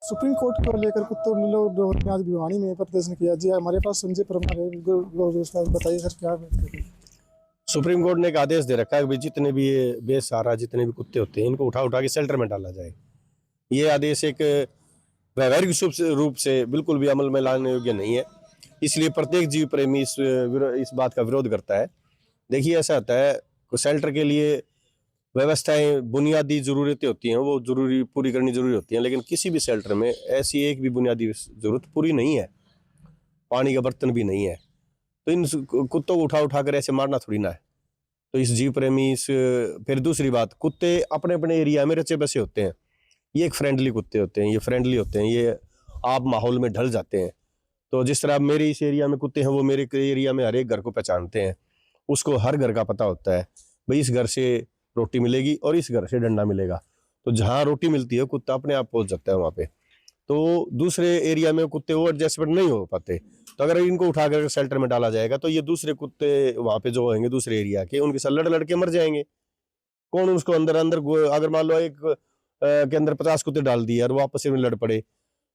Supreme court को लेकर कुत्तों ने आज भिवानी में प्रदर्शन किया। जी हमारे पास संजय परमार है, बताइए सर क्या बात करें। सुप्रीम कोर्ट ने एक आदेश दे रखा है कि जितने भी ये बेसहारा जितने भी कुत्ते होते हैं इनको उठा उठा के शेल्टर में डाला जाए। ये आदेश एक वैधानिक रूप से बिल्कुल भी अमल में लाने योग्य नहीं है, इसलिए प्रत्येक जीव प्रेमी इस बात का विरोध करता है। देखिए ऐसा होता है, शेल्टर के लिए व्यवस्थाएं बुनियादी जरूरतें होती हैं, वो जरूरी पूरी करनी जरूरी होती हैं, लेकिन किसी भी शेल्टर में ऐसी एक भी बुनियादी जरूरत पूरी नहीं है, पानी का बर्तन भी नहीं है। तो इन कुत्तों को उठा उठा कर ऐसे मारना थोड़ी ना है। तो इस जीव प्रेमी फिर दूसरी बात, कुत्ते अपने अपने एरिया में रचे बसे होते हैं। ये एक फ्रेंडली कुत्ते होते हैं, ये फ्रेंडली होते हैं, ये आप माहौल में ढल जाते हैं। तो जिस तरह मेरे इस एरिया में कुत्ते हैं, वो मेरे एरिया में हर एक घर को पहचानते हैं, उसको हर घर का पता होता है भाई इस घर से रोटी मिलेगी और इस घर से डंडा मिलेगा। तो जहाँ रोटी मिलती है कुत्ता अपने आप पहुंच जाता है वहाँ पे। तो दूसरे एरिया में कुत्ते वो एडजस्टमेंट नहीं हो पाते। तो अगर इनको उठा कर शेल्टर में डाला जाएगा तो ये दूसरे कुत्ते वहाँ पे जो होंगे दूसरे एरिया के, उनके साथ लड़ लड़ के मर जाएंगे। कौन उसको अंदर अंदर अगर मान लो एक के अंदर 50 कुत्ते डाल दिए और वो आपस में लड़ पड़े,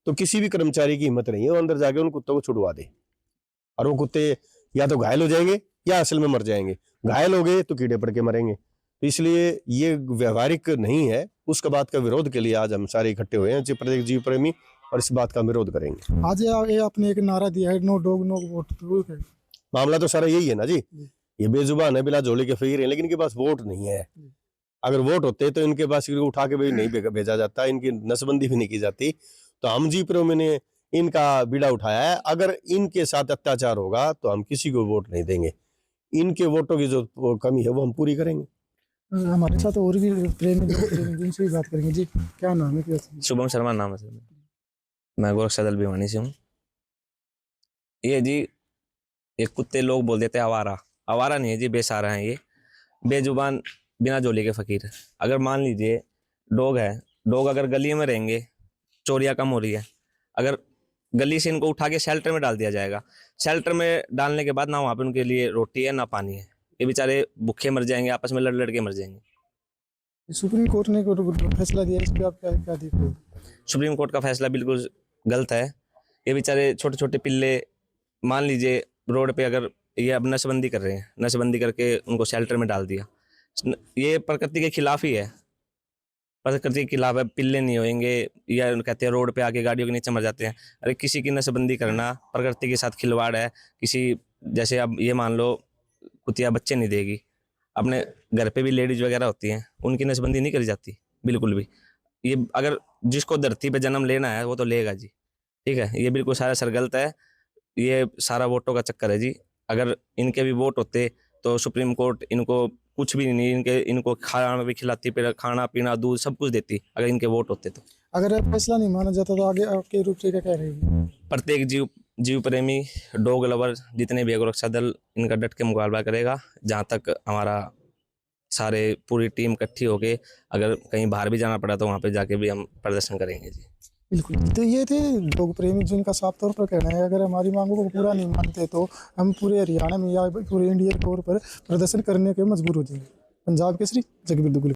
तो किसी भी कर्मचारी की हिम्मत नहीं है वो अंदर जाके उन कुत्तों को छुड़वा दे। और वो कुत्ते या तो घायल हो जाएंगे या असल में मर जाएंगे। घायल हो गए तो कीड़े पड़ के मरेंगे। तो इसलिए ये व्यवहारिक नहीं है। उसका बात का विरोध के लिए आज हम सारे इकट्ठे हुए हैं, प्रत्येक जीव प्रेमी, और इस बात का विरोध करेंगे। आज आपने एक नारा दिया है, नो डॉग नो वोट। मामला तो सारा यही है ना जी। ये बेजुबान है, बिला झोले के फकीर है, लेकिन इनके पास वोट नहीं है। अगर वोट होते तो इनके पास उठा के भी नहीं भेजा जाता, इनकी नसबंदी भी नहीं की जाती। तो हम जीव प्रेमी ने इनका बीड़ा उठाया है। अगर इनके साथ अत्याचार होगा तो हम किसी को वोट नहीं देंगे। इनके वोटों की जो कमी है वो हम पूरी करेंगे। हमारे साथ और भी प्रेमी जिनसे भी बात करेंगे। जी क्या नाम है? शुभम शर्मा नाम है सर, मैं गोरखसदल भिवानी से हूँ। ये जी एक कुत्ते लोग बोल देते हैं आवारा, आवारा नहीं है जी, बेसहारा है। ये बेजुबान बिना झोले के फकीर। अगर मान लीजिए डॉग है, डॉग अगर गली में रहेंगे, चोरियां कम हो रही है, अगर गली से इनको उठा के शेल्टर में डाल दिया जाएगा, शेल्टर में डालने के बाद ना वहाँ पे उनके लिए रोटी है ना पानी है, ये बेचारे भूखे मर जाएंगे, आपस में लड़ लड़ के मर जाएंगे। सुप्रीम कोर्ट ने फैसला दिया, इस पे आप क्या देखते हो? सुप्रीम कोर्ट का फैसला बिल्कुल गलत है। ये बेचारे छोटे छोटे पिल्ले, मान लीजिए रोड पे अगर ये अब नशबंदी कर रहे हैं, नशबंदी करके उनको शेल्टर में डाल दिया, ये प्रकृति के खिलाफ ही है। प्रकृति के खिलाफ है, पिल्ले नहीं होंगे, या कहते हैं रोड पे आके गाड़ियों के नीचे मर जाते हैं। अरे किसी की नशबंदी करना प्रकृति के साथ खिलवाड़ है। किसी जैसे अब ये मान लो कुतिया बच्चे नहीं देगी, अपने घर पे भी लेडीज वगैरह होती हैं, उनकी नसबंदी नहीं करी जाती बिल्कुल भी। ये अगर जिसको धरती पे जन्म लेना है वो तो लेगा जी, ठीक है। ये बिल्कुल सारा सर गलत है, ये सारा वोटों का चक्कर है जी। अगर इनके भी वोट होते तो सुप्रीम कोर्ट इनको कुछ भी नहीं, इनको खाना भी खिलाती, खाना पीना दूध सब कुछ देती, अगर इनके वोट होते तो। अगर फैसला नहीं माना जाता तो आगे आपके रूप से क्या रहेगी? प्रत्येक जीव प्रेमी, डॉग लवर जितने भी गोरक्षा दल, इनका डट के मुकाबला करेगा। जहाँ तक हमारा सारे पूरी टीम इकट्ठी होके अगर कहीं बाहर भी जाना पड़ा तो वहाँ पे जाके भी हम प्रदर्शन करेंगे जी। बिल्कुल। तो ये थे डॉग प्रेमी जिनका साफ तौर पर कहना है अगर हमारी मांगों को पूरा नहीं मानते तो हम पूरे हरियाणा में या पूरे इंडिया के तौर पर प्रदर्शन करने के मजबूर हो जाएंगे। पंजाब केसरी, जगबीर दुगली।